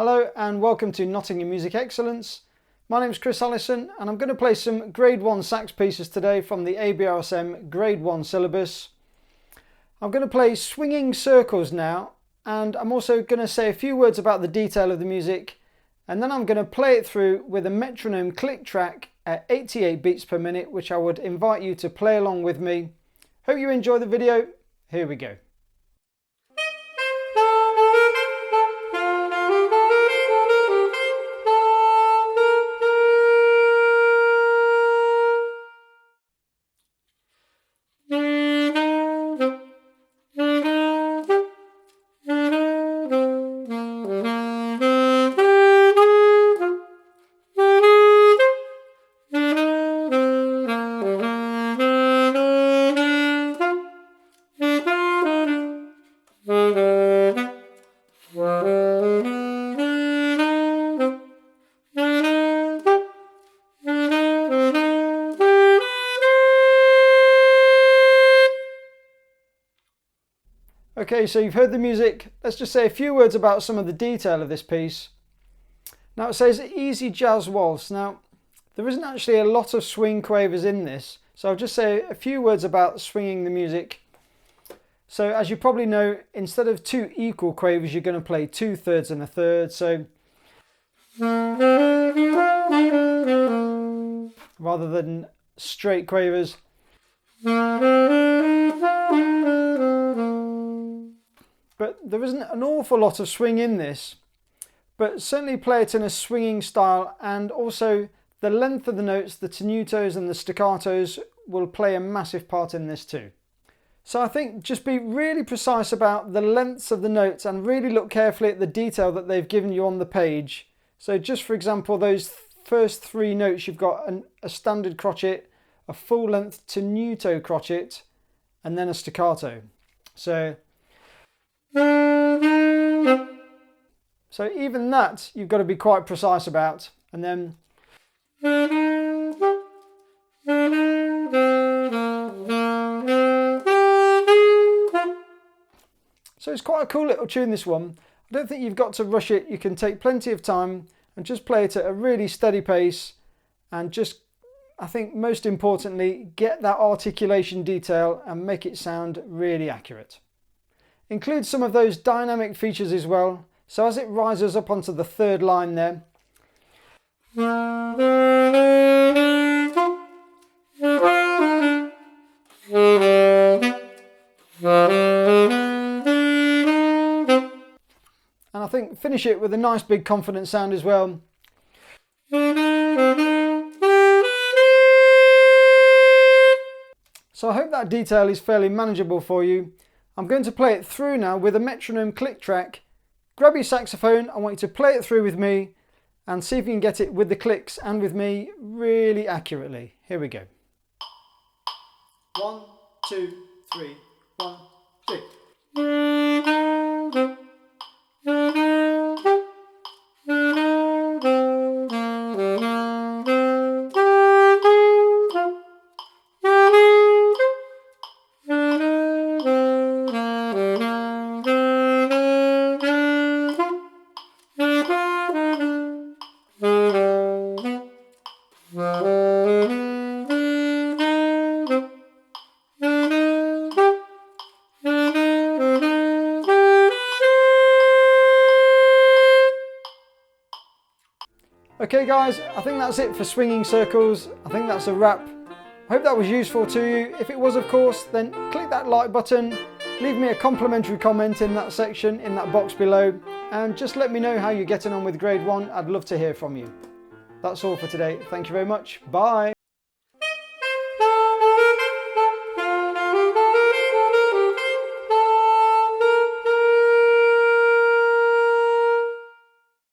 Hello and welcome to Nottingham Music Excellence. My name is Chris Allison and I'm going to play some Grade 1 sax pieces today from the Abrsm Grade 1 syllabus. I'm going to play swinging circles now, and I'm also going to say a few words about the detail of the music, and then I'm going to play it through with a metronome click track at 88 beats per minute, which I would invite you to play along with me. Hope you enjoy the video. Here we go. Okay, so you've heard the music. Let's just say a few words about some of the detail of this piece. Now it says easy jazz waltz. Now there isn't actually a lot of swing quavers in this, so I'll just say a few words about swinging the music. So as you probably know, instead of two equal quavers, you're going to play 2/3 and a third. So rather than straight quavers. But there isn't an awful lot of swing in this, but certainly play it in a swinging style, and also the length of the notes, the tenutos and the staccatos will play a massive part in this too. So I think just be really precise about the lengths of the notes and really look carefully at the detail that they've given you on the page. So just for example, those first three notes, you've got a standard crotchet, a full length tenuto crotchet, and then a staccato. So even that you've got to be quite precise about. And then so it's quite a cool little tune, this one. I don't think you've got to rush it. You can take plenty of time and just play it at a really steady pace, and just, I think most importantly, get that articulation detail and make it sound really accurate. Include some of those dynamic features as well, so as it rises up onto the third line there. And I think finish it with a nice big confident sound as well. So I hope that detail is fairly manageable for you. I'm going to play it through now with a metronome click track. Grab your saxophone, I want you to play it through with me and see if you can get it with the clicks and with me really accurately. Here we go. 1, 2, 3, 1, 2. Okay guys, I think that's it for swinging circles. I think that's a wrap. I hope that was useful to you. If it was, of course, then click that like button, leave me a complimentary comment in that section, in that box below, and just let me know how you're getting on with Grade 1. I'd love to hear from you. That's all for today. Thank you very much. Bye.